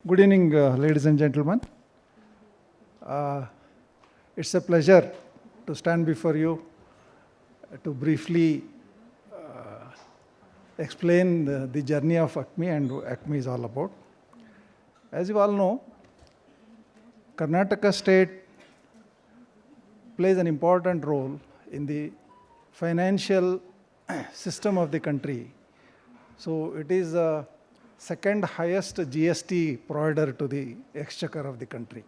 Good evening, ladies and gentlemen. It's a pleasure to stand before you to briefly explain the journey of AKMI and what AKMI is all about. As you all know, Karnataka state plays an important role in the financial system of the country. So it is the second highest GST provider to the exchequer of the country.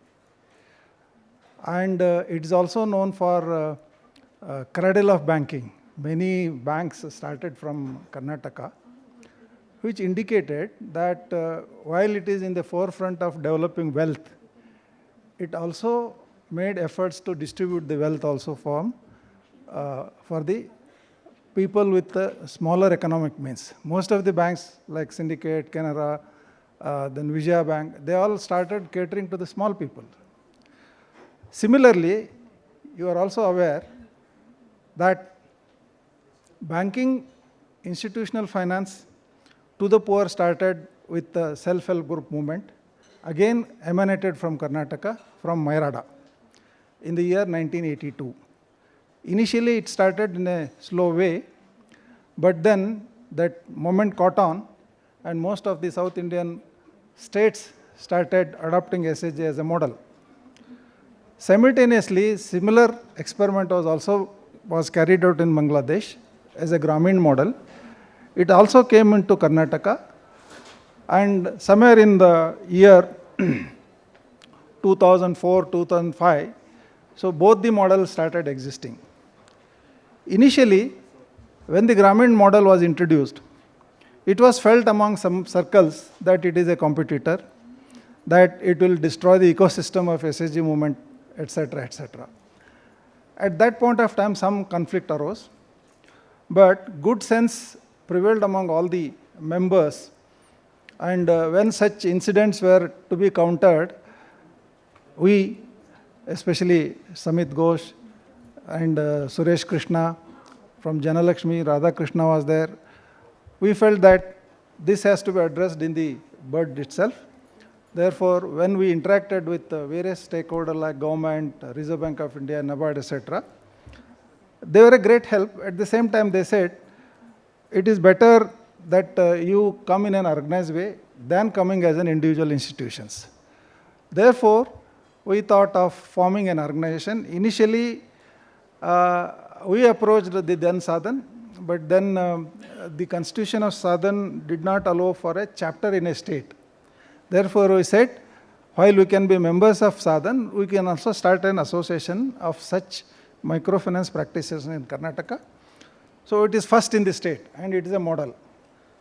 And it is also known for cradle of banking. Many banks started from Karnataka, which indicated that while it is in the forefront of developing wealth, it also made efforts to distribute the wealth also for the people with smaller economic means. Most of the banks like Syndicate, Canara, then Vijaya Bank, they all started catering to the small people. Similarly, you are also aware that banking, institutional finance to the poor started with the self-help group movement, again emanated from Karnataka, from Mairada, in the year 1982. Initially, it started in a slow way, but then that moment caught on, and most of the South Indian states started adopting SHG as a model. Simultaneously, similar experiment was carried out in Bangladesh as a Grameen model. It also came into Karnataka, and somewhere in the year 2004, 2005, so both the models started existing. Initially, when the Grameen model was introduced, it was felt among some circles that it is a competitor, that it will destroy the ecosystem of SHG movement, etc., etc. At that point of time, some conflict arose, but good sense prevailed among all the members, and when such incidents were to be countered, we, especially Samit Ghosh and Suresh Krishna from Janalakshmi, Radha Krishna was there, we felt that this has to be addressed in the bud itself. Therefore, when we interacted with various stakeholders like government, Reserve Bank of India, NABARD, etc., they were a great help. At the same time, they said, it is better that you come in an organized way than coming as an individual institutions. Therefore, we thought of forming an organization. Initially, we approached the then Sadhan, but then the constitution of Sadhan did not allow for a chapter in a state. Therefore, we said, while we can be members of Sadhan, we can also start an association of such microfinance practices in Karnataka. So it is first in the state, and it is a model.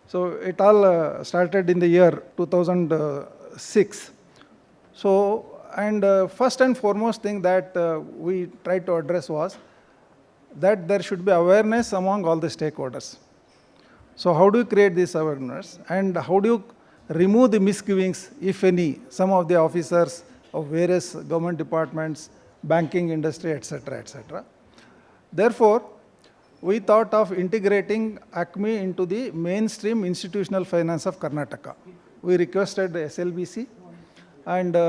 So it all started in the year 2006. So, and first and foremost thing that we tried to address was that there should be awareness among all the stakeholders. So how do you create this awareness, and how do you remove the misgivings, if any, some of the officers of various government departments, banking industry, etc., etc. Therefore, we thought of integrating AKMI into the mainstream institutional finance of Karnataka. We requested the SLBC, and they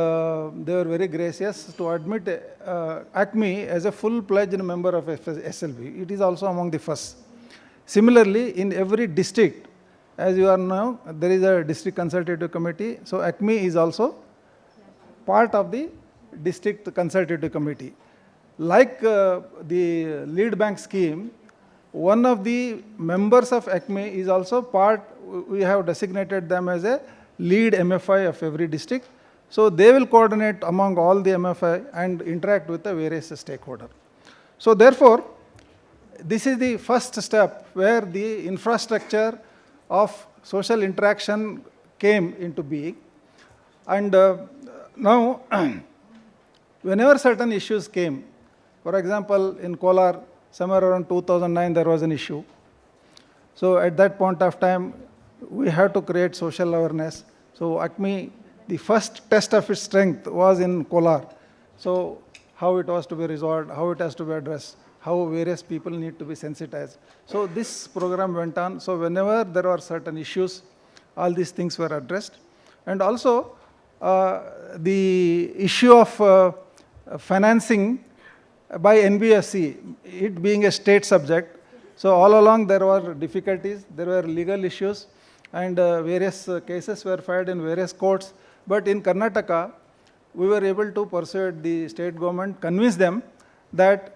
were very gracious to admit AKMI as a full-fledged member of SLB. It is also among the first. Similarly, in every district, as you are now, there is a district consultative committee. So AKMI is also part of the district consultative committee. Like the lead bank scheme, one of the members of AKMI is also part, we have designated them as a lead MFI of every district. So they will coordinate among all the MFI and interact with the various stakeholders. So therefore, this is the first step where the infrastructure of social interaction came into being. And now, whenever certain issues came, for example, in Kolar, somewhere around 2009, there was an issue. So at that point of time, we had to create social awareness. So AKMI, the first test of its strength was in Kolar. So how it was to be resolved, how it has to be addressed, how various people need to be sensitized. So this program went on. So whenever there were certain issues, all these things were addressed. And also, the issue of financing by NBSC, it being a state subject. So all along there were difficulties, there were legal issues, and various cases were filed in various courts. But in Karnataka, we were able to persuade the state government, convince them that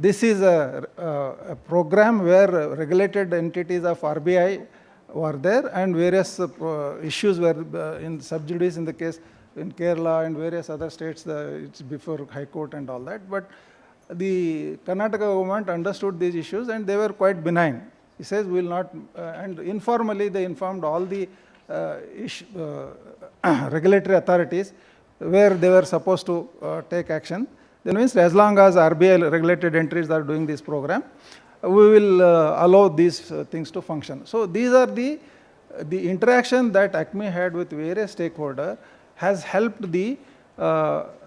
this is a program where regulated entities of RBI were there, and various issues were in sub judice in the case in Kerala and various other states, it's before High Court and all that. But the Karnataka government understood these issues and they were quite benign. He says we will not, and informally they informed all the regulatory authorities where they were supposed to take action. That means as long as RBI regulated entities are doing this program, we will allow these things to function. So these are the interaction that AKMI had with various stakeholders has helped the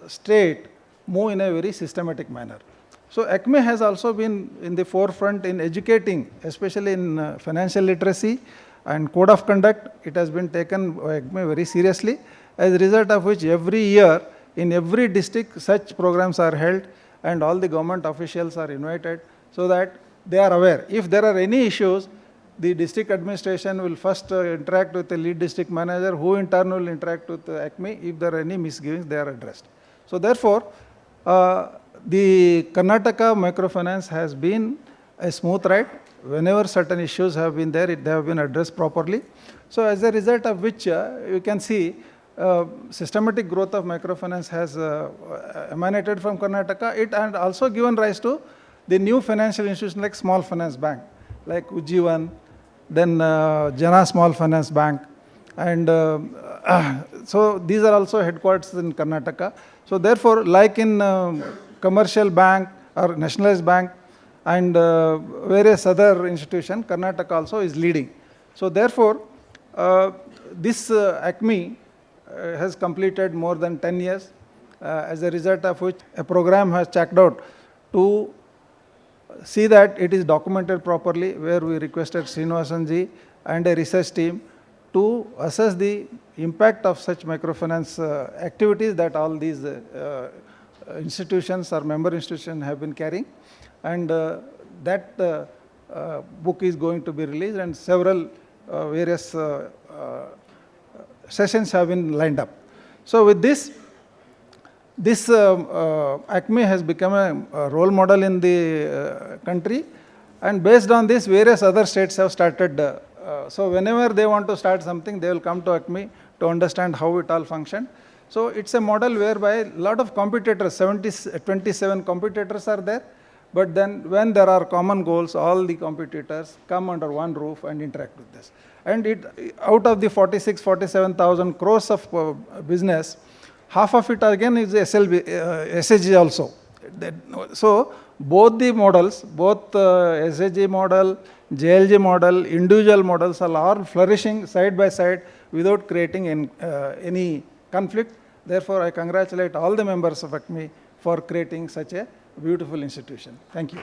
state move in a very systematic manner. So AKMI has also been in the forefront in educating, especially in financial literacy and code of conduct. It has been taken by AKMI very seriously, as a result of which every year in every district such programs are held and all the government officials are invited so that they are aware. If there are any issues, the district administration will first interact with the lead district manager, who in turn will interact with AKMI. If there are any misgivings, they are addressed. So therefore, the Karnataka microfinance has been a smooth ride. Whenever certain issues have been there, they have been addressed properly. So as a result of which, you can see systematic growth of microfinance has emanated from Karnataka. It and also given rise to the new financial institutions like Small Finance Bank, like Ujjivan, then Jana Small Finance Bank, and so these are also headquarters in Karnataka. So therefore, like in commercial bank or nationalized bank and various other institutions, Karnataka also is leading. So therefore, this AKMI has completed more than 10 years, as a result of which a program has checked out to see that it is documented properly, where we requested Srinivasanji and a research team to assess the impact of such microfinance activities that all these institutions or member institutions have been carrying. And that book is going to be released, and several various sessions have been lined up. So with this AKMI has become a role model in the country, and based on this, various other states have started. So whenever they want to start something, they will come to AKMI to understand how it all functions. So it's a model whereby a lot of competitors, 27 competitors are there, but then when there are common goals, all the competitors come under one roof and interact with this. And out of the 47,000 crores of business, half of it again is SHG also. So both the models, both SHG model, JLG model, individual models are all flourishing side by side without creating any conflict. Therefore, I congratulate all the members of AKMI for creating such a beautiful institution. Thank you.